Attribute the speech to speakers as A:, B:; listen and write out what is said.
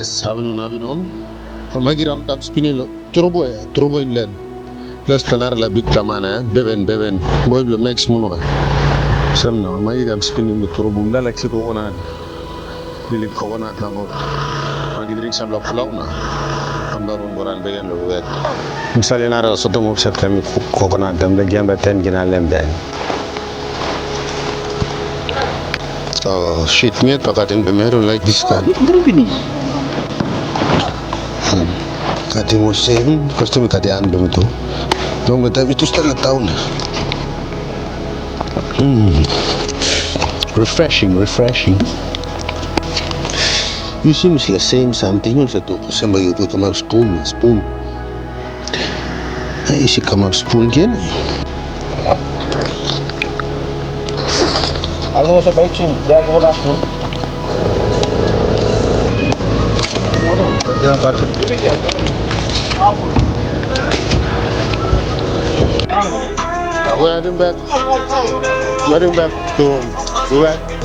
A: Sabi nun. Magiram tam spinning Turubu Inland. Plus tenar la big tamana beben boy lo next mono. Samno magiram spinning the Turubu la like ko ona. Dili ko ona na mo. Magidrik sam lo na. Amdarun boran begen lo wet.
B: Misalnya nara soto mo set kami coconut dam da jamba ten ginalem dan.
A: So shit meat pakatin bemero like this kan. Kati olsem, costume kati andum tu. Dong tapi itu setengah tahun. Refreshing. You seem like saying something. You said to somebody to come out spoon. I should come out spoon again.
C: Halo, saya baik sih. Dia mau langsung.
A: Jangan pakai. We're heading back to Wewak.